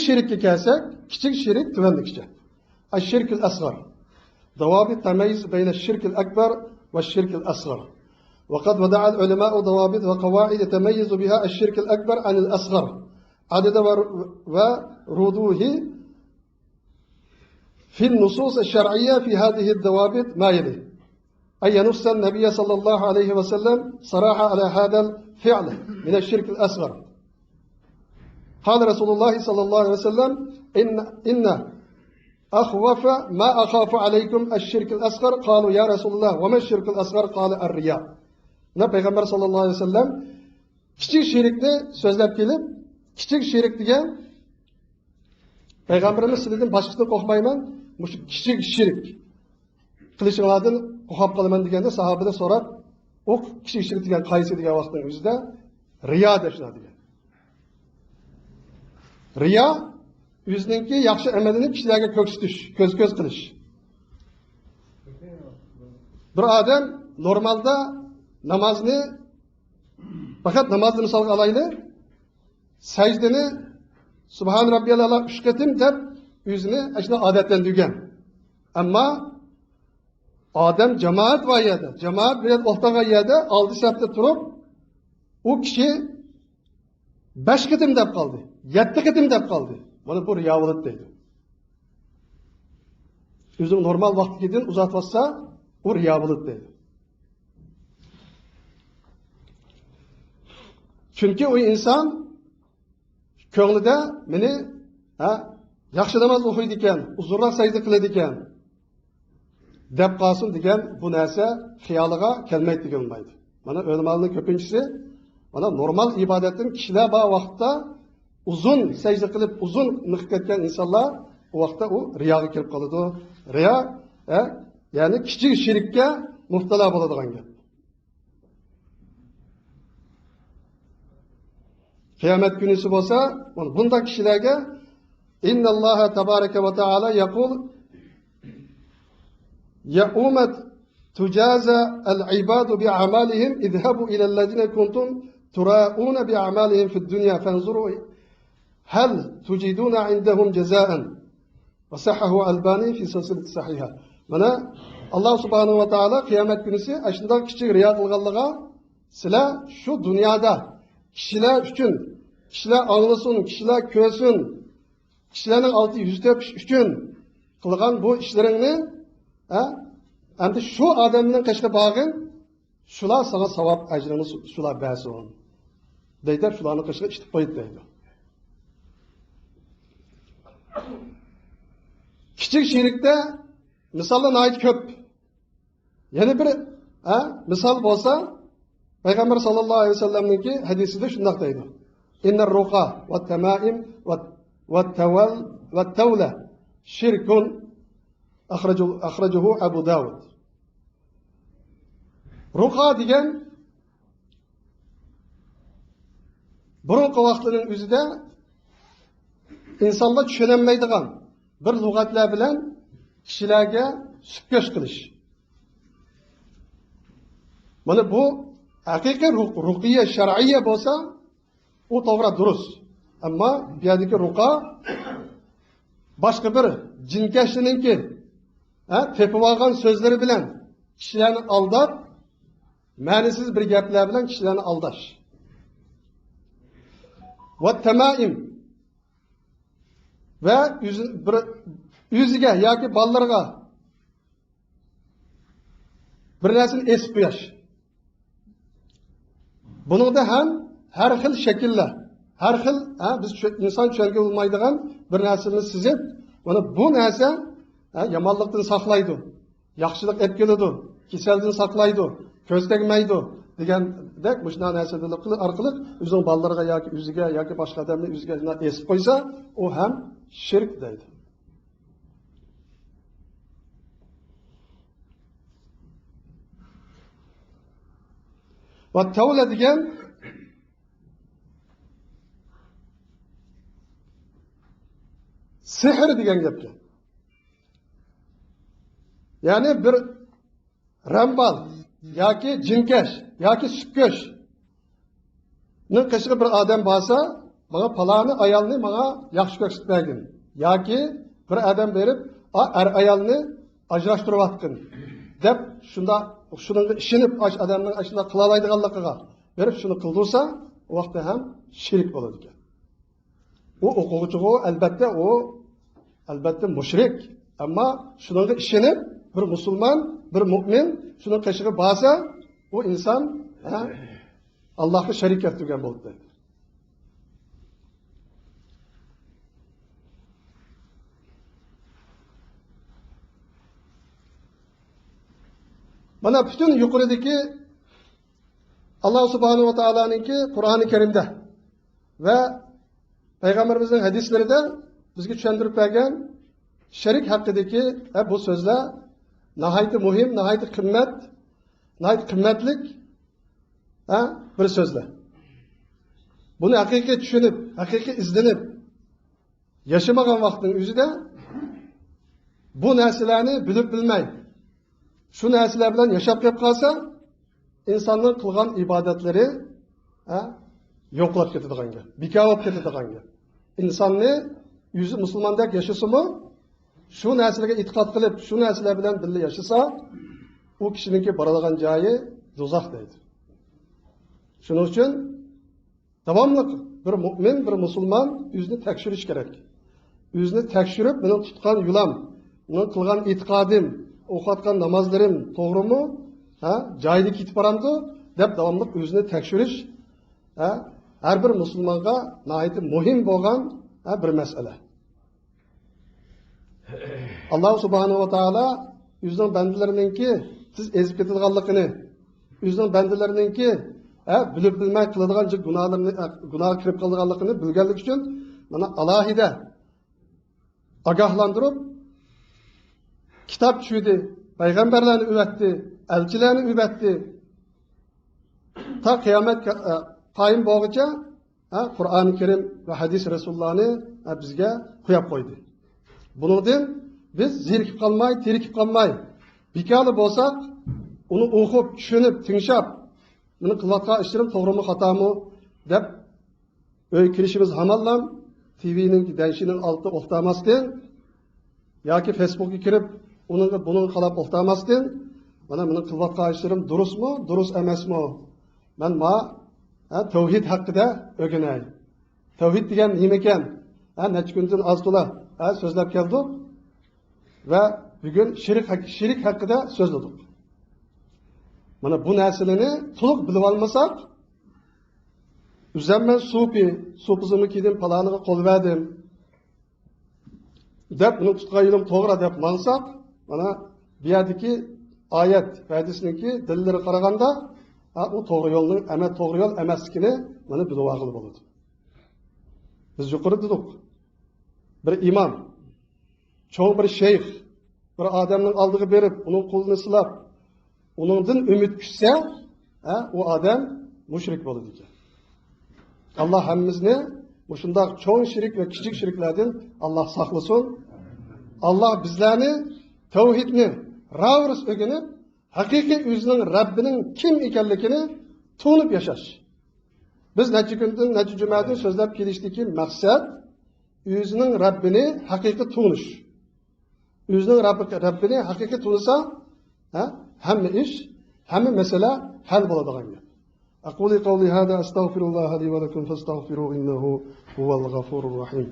şirkka kelsak, kichik shirk tuvanlikcha. Ash-shirk al-asghar. ضوابط تميز بين الشرك الأكبر والشرك الأصغر. وقد وضع العلماء ضوابط وقواعد يتميز بها الشرك الأكبر عن الأصغر. عدد وردوه في النصوص الشرعية في هذه الضوابط ما يلي: أن ينص النبي صلى الله عليه وسلم صراحة على هذا الفعل من الشرك الأصغر. قال رسول الله صلى الله عليه وسلم: إن أخوف ما أخاف عليكم الشرك الأصغر. قالوا: يا رسول الله وما الشرك الأصغر؟ قال: الرياء. Peygamber sallallahu aleyhi ve sellem kichik shirkni so'zlab kelib, kichik shirk degan Peygamberimiz sizlardan boshqasini qo'rqmayman, shu kichik shirk qilishinglardan qo'rqib qolaman deganda sahobalar so'rab, "O kichik shirk degan qaysi?" degan vaqtning o'zida riyo deshlar degan. Riyo o'zininki yaxshi amalini kishilarga ko'rsatish, ko'z qilish. Bir odam normalda namozni faqat namozni misolga olaylik, sajdani subhan robbiyal a'lo 3 qatim deb o'zini ashuna odatlantirgan. Ammo odam jamoat va yerda, jamoat bilan o'rtaga yerda oldi safda turib, u kishi 5 qatim deb qoldi, 7 qatim deb qoldi. Mana bu riyovolik deydi. O'zi normal vaqtdan uzatmasa, u riyovolik deydi. Chunki u inson ko'nglida meni yaxshi namoz o'qiydi ekan, uzunroq sajda qiladi ekan deb qolsin degan bu narsa xiyoliga kelmaydi degan bo'lmaydi. Mana ulamolarning ko'pinchisi mana normal ibodatdan kishilar bu vaqtda uzun sajda qilib, uzun niqib ketgan insonlar u vaqtda u riyoga kelib qoladi. Riyo, ya'ni kichik shirkka muhtalo bo'ladigan gap. Qiyomat kunisi bo'lsa, bunday kishilarga innalloha tabaraka va taala yaqul ya ummat tujaza al-ibadu bi'amalihim idhabu ila alladhina kuntum tura'una bi'amalihim fid dunya fanzuru hal tujiduna indahum jazaan wa sahahu albani fi silsilati sahiha. Mana Alloh subhanahu va taala qiyomat kunisi ashunday kichik riyo qilganlarga sizlar shu dunyoda kishilar uchun, kishilar anglasin, kishilar ko'rsin, kishilarning olti yuz tepish uchun qilgan bu ishlaringni, endi shu odamning qishga borgin, shular sana savob ajrini shular bersin. Deydi, shularni qishga ishtib qo'ydi deydi. Kichik shirkda misollar nihoyat ko'p. Yana bir misol bo'lsa, Peygamber sallallahu aleyhi ve sellem'ninki hadisinde şundak deydi: İnner ruqa ve temaim ve tevle şirkun ahracuhu Abu Davud. Ruqa degan burunqi vaqtlarning o'zida insonlar tushunolmaydigan bir lug'atlar bilan kishilarga sukkash qilish. Mana bu haqiqiy ruqiya shar'iyya bo'lsa, u to'g'ri durust. Ammo bu yerdagi ruqa boshqa bir jinkashninki, tepib olgan so'zlari bilan kishilarni aldab, ma'nisiz bir gaplar bilan kishilarni aldash. Va tamaim va o'ziga yoki bolalarga bir narsani esib qo'yish. Buningda ham har xil shakllar, har xil biz inson tushunga olmaydigan bir narsani sizib, mana bu narsa yomonlikdan saqlaydi, yaxshilik olib keladi, kasaldan saqlaydi, ko'z tegmaydi degandek mushuna narsalar orqali o'zining bolalarga yoki o'ziga yoki boshqa odamni o'ziga esib qo'ysa, u ham shirk deydi. Va tavla degan sehr degan gapga. Ya'ni bir rambal yoki jinkash yoki sukkash ning qishig'i bir odam bana palani ayalını bana yaxşı göstergin. Ya ki bir adam verip ayalını ajraştırıp atkın. Dep şunun işinip adamın aşında kılalaydıganlıkıga verip şunu kıldırsa o vakti hem şirik olur diye. O okuğucuğu elbette müşrik. Ama şunun işinip bir Müslüman, bir mümin şunun kaşığı bağsa o insan Allah'ı şerik ettirgen buldu. Bana bütün yukarıdaki Allah Subhanahu ve Taala'nınki Kur'an-ı Kerim'de ve Peygamberimizin hadislerinde bizge tushuntirib bergan şerik hakkındaki bu sözler nahayeti muhim, nahayeti kıymetlik bir sözler. Bunu hakiki düşünüp, hakiki izlenip yaşamagan vaktin özüde bu narsalarni bilip bilmey, şu narsalar bilan yaşap kep kalsa insanların kılgan ibadetleri yoklap ketadigan gap, bekor bo'lib ketadigan gap. İnsanni yüzü Müslümandek yaşası mı? Şu narsalarga e'tiqod qilib, şu narsalar bilan birga yaşasa, o kishininki boradigan joyi do'zax deydi. Shuning uchun davomli bir mu'min, bir musulmon o'zini tekshirish kerak. O'zini tekshirib, meni tutgan yulam, meni qilgan e'tiqodim, o'qiyotgan namozlarim to'g'rimi? Joyida ketib boramdi deb davomli o'zini tekshirish har bir musulmonga nihoyat muhim bo'lgan bir masala. Allah Subhanahu ve Taala o'zining bandalarininki siz ezib ketadiganligini, o'zining bandalarininki bilib bilmay qiladigan gunoh kirib qolganligini bilganlik uchun mana alohida ogohlantirib kitob tushirdi, payg'ambarlarni o'rgatdi, elchilarni o'rgatdi. Ta qiyomat qoyim bo'lguncha Qur'oni Karim va hadis Rasulullohni bizga qo'yib qo'ydi. Bundan biz zerikib qolmay, terikib qolmay, bekali bo'lsak, uni o'qib, tushunib, tinglab, buni qilayotgan ishlarim to'g'rimi, xatomi deb o'y kirishimiz hamallam TV'ning danshining olti o'xtamasdan yoki Facebook'ga kirib, buning qalab o'xtamasdan, mana buni qilayotgan ishlarim durustmi, durust emasmi? Men tavhid haqida o'rganay. Tavhid degan nima ekan? Necha kundan az to'la so'zlab keldik va bugun shirik haqida so'zladik. Mana bu narsalarni to'liq bilib olmasak, uzamman so'pizimni kiydim, paloniga qo'l berdim deb buni tutqaylim to'g'ri deb mansak, mana bu yerdagi oyat hadisniki dillari qaraganda u to'g'ri yo'lning to'g'ri yo'l emasligini mana bilib olg'ili bo'ladi. Biz yuqori dedik. Bir imam, çoğun bir şeyh, bir adamın aldığı berip, onun kolunu silap, onundan ümit küsse, o adam müşrik olur diyecek. Allah hemimizni, bu şundak çoğun şirik ve küçük şiriklerden Allah saklasın. Allah bizlerini, tevhidini, ravris ögünüp, hakiki özünün Rabbinin kim ekenlikini tuğunup yaşaş. Biz neçe gündün, neçe cümadan sözlep gelişteki maksat, özünün Rabbini hakiki tuğunuş. Özünün Rabbini hakiki tuğunsa, hem iş, hem mesele hal buladagan gap. Aquli qawli hada astaghfirullah li wa lakum fastaghfiruhu innahu huval ghafurur rahim.